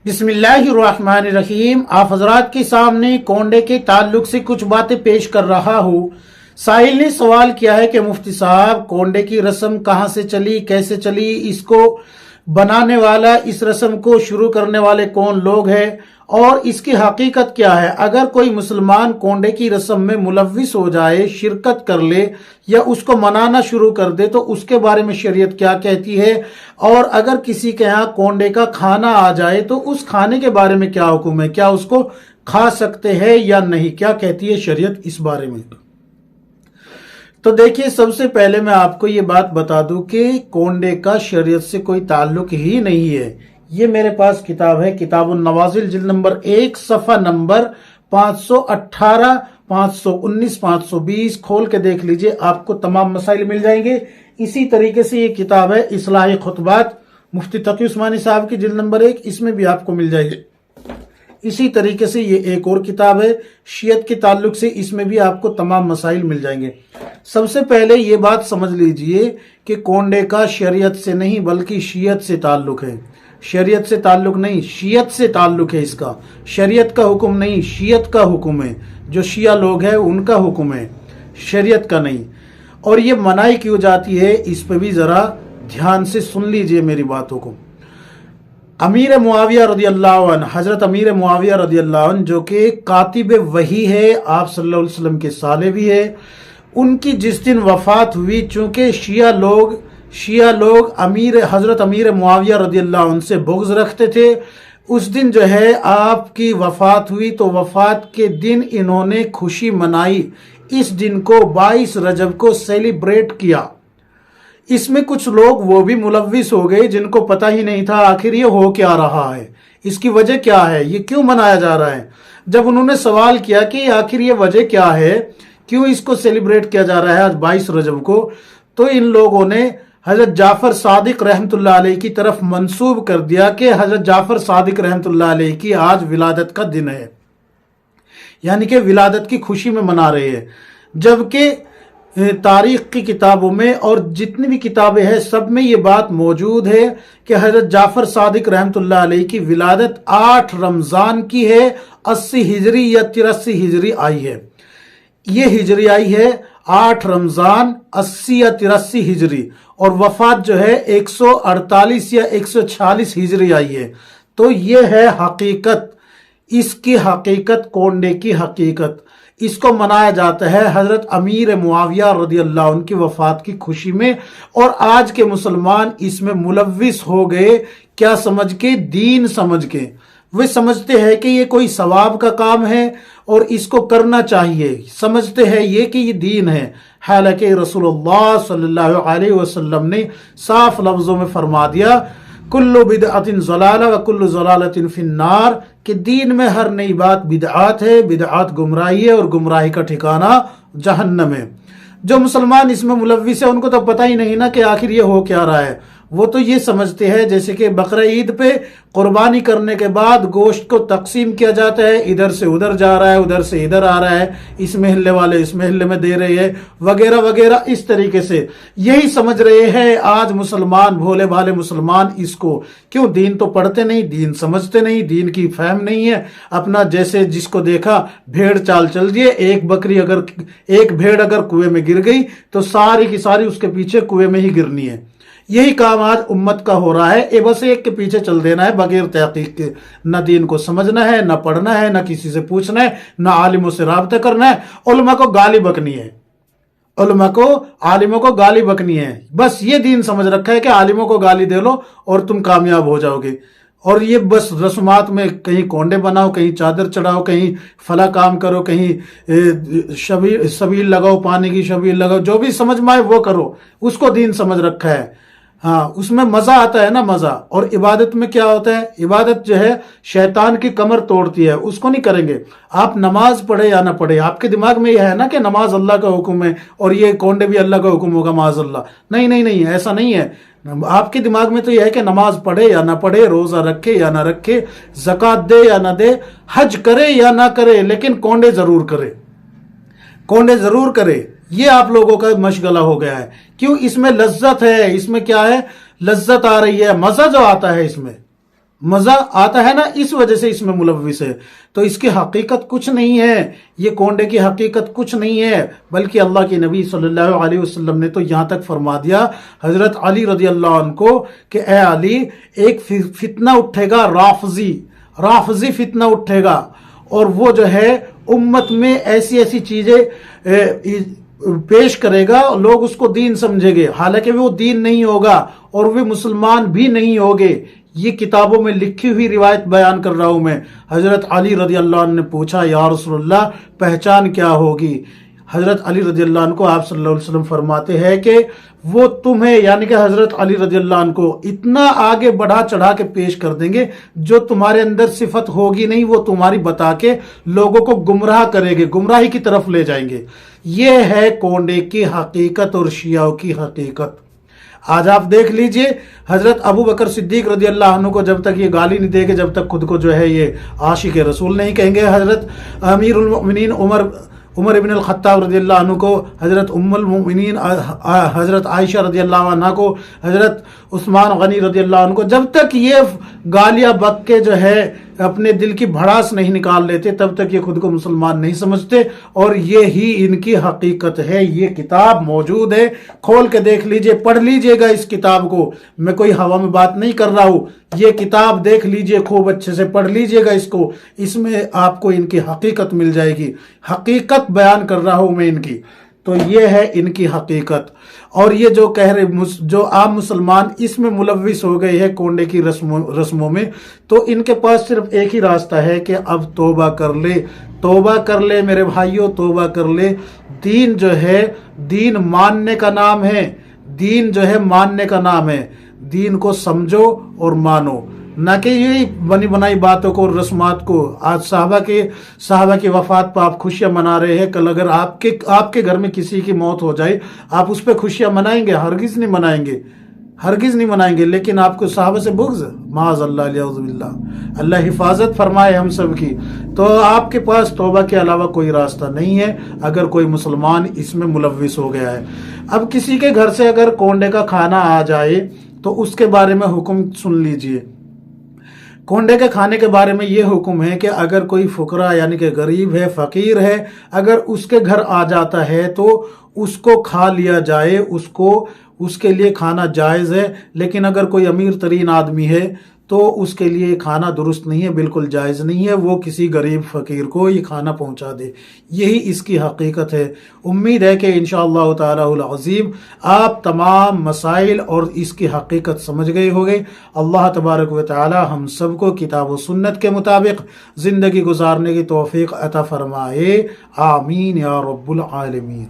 बिस्मिल्लाहिर्रहमानिर्रहीम। आप हजरात के सामने कोंडे के ताल्लुक से कुछ बातें पेश कर रहा हूँ। साहिल ने सवाल किया है कि मुफ्ती साहब, कोंडे की रस्म कहाँ से चली, कैसे चली, इसको बनाने वाला, इस रस्म को शुरू करने वाले कौन लोग हैं और इसकी हकीकत क्या है। अगर कोई मुसलमान कोंडे की रस्म में मुलव्विस हो जाए, शिरकत कर ले या उसको मनाना शुरू कर दे तो उसके बारे में शरीयत क्या कहती है, और अगर किसी के यहाँ कोंडे का खाना आ जाए तो उस खाने के बारे में क्या हुक्म है, क्या उसको खा सकते हैं या नहीं, क्या कहती है शरीयत इस बारे में। तो देखिए, सबसे पहले मैं आपको ये बात बता दूं कि कोंडे का शरीयत से कोई ताल्लुक ही नहीं है। ये मेरे पास किताब है, किताबुन नवाजिल, जिल्द नंबर 1, सफ़ा नंबर 518, 519, 520 खोल के देख लीजिए, आपको तमाम मसाइल मिल जाएंगे। इसी तरीके से ये किताब है इस्लाही खुतबात मुफ्ती तकी उस्मानी साहब की, जिल्द नंबर 1, इसमें भी आपको मिल जाएंगे। इसी तरीके से ये एक और किताब है शियत के ताल्लुक से, इसमें भी आपको तमाम मसाइल मिल जाएंगे। सबसे पहले ये बात समझ लीजिए कि कोंडे का शरीयत से नहीं बल्कि शियत से ताल्लुक है। शरीयत से ताल्लुक नहीं, शियत से ताल्लुक है इसका। शरीयत का हुक्म नहीं, शियत का हुक्म है। जो शिया लोग हैं उनका हुक्म है, शरीयत का नहीं। और ये मनाही क्यों जाती है, इस पे भी जरा ध्यान से सुन लीजिए मेरी बातों को। अमीर मुआविया रदियल्लाहु अन्हु, हजरत अमीर मुआविया रदियल्लाहु अन्हु, जो कि कातिब वही है, आप सल्लल्लाहु अलैहि वसल्लम के साले भी है, उनकी जिस दिन वफात हुई, चूंकि शिया लोग हजरत अमीर मुआविया रदियल्लाहु अन्हु से बुग़्ज़ रखते थे, उस दिन जो है आपकी वफात हुई तो वफात के दिन इन्होंने खुशी मनाई। इस दिन को 22 रजब को सेलिब्रेट किया। इसमें कुछ लोग वो भी मुलव्विस हो गए जिनको पता ही नहीं था आखिर ये हो क्या रहा है, इसकी वजह क्या है, ये क्यों मनाया जा रहा है। जब उन्होंने सवाल किया कि आखिर ये वजह क्या है, क्यों इसको सेलिब्रेट किया जा रहा है आज 22 रजब को, तो इन लोगों ने हजरत जाफर सादिक रहमतुल्लाह अलैह की तरफ मंसूब कर दिया कि हजरत जाफर सादिक रहमतुल्लाह अलैह की आज विलादत का दिन है, यानी कि विलादत की खुशी में मना रहे हैं। जबकि तारीख की किताबों में और जितनी भी किताबें हैं सब में ये बात मौजूद है कि हजरत जाफर सादिक रहमतुल्लाह अलैह की विलादत 8 रमजान की है, 80 हिजरी या 83 हिजरी आई है। ये हिजरी आई है 8 रमजान 80 या 83 हिजरी, और वफात जो है 148 या 146 हिजरी आई है। तो ये है हकीकत, इसकी हकीकत, कोंडे की हकीकत। इसको मनाया जाता है हजरत अमीर मुआविया रदियल्लाहु अन्हु की वफात की खुशी में, और आज के मुसलमान इसमें मुलव्विस हो गए। क्या समझ के? दीन समझ के। वे समझते हैं कि ये कोई सवाब का काम है और इसको करना चाहिए, समझते हैं ये कि ये दीन है। हालांकि रसूलुल्लाह सल्लल्लाहु अलैहि वसल्लम ने साफ लफ्जों में फरमा दिया, कुल्लु बिदअतिन ज़लाला व कुल्लु ज़लालतिन फिन्नार, कि दीन में हर नई बात बिदआत है, बिदआत गुमराही है और गुमराही का ठिकाना जहन्नम है। जो मुसलमान इसमें मुलव्विस है उनको तो पता ही नहीं ना कि आखिर ये हो क्या रहा है। वो तो ये समझते हैं जैसे कि बकरा ईद पे कुर्बानी करने के बाद गोश्त को तकसीम किया जाता है, इधर से उधर जा रहा है, उधर से इधर आ रहा है, इस महल्ले वाले इस महल्ले में दे रहे हैं, वगैरह वगैरह। इस तरीके से यही समझ रहे हैं आज मुसलमान, भोले भाले मुसलमान इसको। क्यों? दीन तो पढ़ते नहीं, दीन समझते नहीं, दीन की फहम नहीं है। अपना जैसे जिसको देखा भेड़ चाल चल दिए। एक भेड़ अगर कुएं में गिर गई तो सारी की सारी उसके पीछे कुएं में ही गिरनी है। यही काम आज उम्मत का हो रहा है। ए बस एक के पीछे चल देना है बगैर तहकीक के। न दीन को समझना है, न पढ़ना है, न किसी से पूछना है, न आलिमों से राब्ता करना है। उलमा को गाली बकनी है, आलिमों को गाली बकनी है। बस ये दीन समझ रखा है कि आलिमों को गाली दे लो और तुम कामयाब हो जाओगे। और ये बस रस्मात में कहीं कोंडे बनाओ, कहीं चादर चढ़ाओ, कहीं फला काम करो, कहीं शबील लगाओ, पानी की शबील लगाओ, जो भी समझ में आए वो करो, उसको दीन समझ रखा है। हाँ, उसमें मजा आता है ना, मजा। और इबादत में क्या होता है? इबादत जो है शैतान की कमर तोड़ती है, उसको नहीं करेंगे। आप नमाज पढ़े या ना पढ़े, आपके दिमाग में यह है ना कि नमाज अल्लाह का हुक्म है और ये कोंडे भी अल्लाह का हुक्म होगा, माज़अल्लाह। नहीं नहीं नहीं, ऐसा नहीं है। आपके दिमाग में तो यह है कि नमाज पढ़े या ना पढ़े, रोजा रखे या ना रखे, ज़कात दे या ना दे, हज करे या ना करे, लेकिन कोंडे जरूर करे, कोंडे जरूर करे। ये आप लोगों का मशगला हो गया है। क्यों? इसमें लज्जत है। इसमें क्या है? लज्जत आ रही है, मजा जो आता है इसमें, مزہ آتا ہے نا، اس وجہ سے اس میں ملوث ہے. تو اس کی حقیقت کچھ نہیں ہے، یہ کونڈے کی حقیقت کچھ نہیں ہے، بلکہ اللہ کے نبی صلی اللہ علیہ وسلم نے تو یہاں تک فرما دیا حضرت علی رضی اللہ عنہ کو کہ اے علی، ایک فتنہ اٹھے گا، رافضی فتنہ اٹھے گا، اور وہ جو ہے امت میں ایسی ایسی چیزیں پیش کرے گا، لوگ اس کو دین سمجھیں گے، حالانکہ وہ دین نہیں ہوگا اور وہ مسلمان بھی نہیں ہوگے. یہ کتابوں میں لکھی ہوئی روایت بیان کر رہا ہوں میں. حضرت علی رضی اللہ عنہ نے پوچھا یا رسول اللہ پہچان کیا ہوگی؟ حضرت علی رضی اللہ عنہ کو آپ صلی اللہ علیہ وسلم فرماتے ہیں کہ وہ تمہیں، یعنی کہ حضرت علی رضی اللہ عنہ کو اتنا آگے بڑھا چڑھا کے پیش کر دیں گے جو تمہارے اندر صفت ہوگی نہیں، وہ تمہاری بتا کے لوگوں کو گمراہ کرے گے، گمراہی کی طرف لے جائیں گے. یہ ہے کونڈے کی حقیقت اور شیعوں کی حقیقت. آج آپ دیکھ لیجئے حضرت ابو بکر صدیق رضی اللہ عنہ کو جب تک یہ گالی نہیں دے گے، جب تک خود کو جو ہے یہ عاشق رسول نہیں کہیں گے، حضرت امیر المؤمنین عمر ابن الخطاب رضی اللہ عنہ کو، حضرت ام المؤمنین حضرت عائشہ رضی اللہ عنہ کو، حضرت عثمان غنی رضی اللہ عنہ کو، جب تک یہ گالیاں بک کے جو ہے اپنے دل کی بھڑاس نہیں نکال لیتے، تب تک یہ خود کو مسلمان نہیں سمجھتے. اور یہی ان کی حقیقت ہے. یہ کتاب موجود ہے، کھول کے دیکھ لیجئے، پڑھ لیجئے گا اس کتاب کو. میں کوئی ہوا میں بات نہیں کر رہا ہوں، یہ کتاب دیکھ لیجئے، خوب اچھے سے پڑھ لیجئے گا اس کو. اس میں آپ کو ان کی حقیقت مل جائے گی. حقیقت بیان کر رہا ہوں میں ان کی. تو یہ ہے ان کی حقیقت. اور یہ جو کہہ رہے جو عام مسلمان اس میں ملوث ہو گئے ہیں کونڈے کی رسموں میں، تو ان کے پاس صرف ایک ہی راستہ ہے کہ اب توبہ کر لے، توبہ کر لے میرے بھائیوں، توبہ کر لے. دین جو ہے، دین ماننے کا نام ہے، دین جو ہے ماننے کا نام ہے. دین کو سمجھو اور مانو، نہ کہ یہی بنی بنائی باتوں کو اور رسمات کو. آج صحابہ کی وفات پہ آپ خوشیاں منا رہے ہیں، کل اگر آپ کے گھر میں کسی کی موت ہو جائے آپ اس پہ خوشیاں منائیں گے؟ ہرگز نہیں منائیں گے، ہرگز نہیں منائیں گے. لیکن آپ کو صحابہ سے بغض، معاذ اللہ، اعوذ باللہ، اللہ حفاظت فرمائے ہم سب کی. تو آپ کے پاس توبہ کے علاوہ کوئی راستہ نہیں ہے اگر کوئی مسلمان اس میں ملوث ہو گیا ہے. اب کسی کے گھر سے اگر کونڈے کا کھانا آ جائے تو اس کے بارے میں حکم سن لیجئے. کونڈے کے کھانے کے بارے میں یہ حکم ہے کہ اگر کوئی فقرا یعنی کہ غریب ہے، فقیر ہے، اگر اس کے گھر آ جاتا ہے تو اس کو کھا لیا جائے، اس کے لیے کھانا جائز ہے. لیکن اگر کوئی امیر ترین آدمی ہے تو اس کے لیے کھانا درست نہیں ہے، بالکل جائز نہیں ہے. وہ کسی غریب فقیر کو یہ کھانا پہنچا دے. یہی اس کی حقیقت ہے. امید ہے کہ انشاءاللہ تعالی العظیم آپ تمام مسائل اور اس کی حقیقت سمجھ گئے ہوگے. اللہ تبارک و تعالی ہم سب کو کتاب و سنت کے مطابق زندگی گزارنے کی توفیق عطا فرمائے. آمین یا رب العالمین.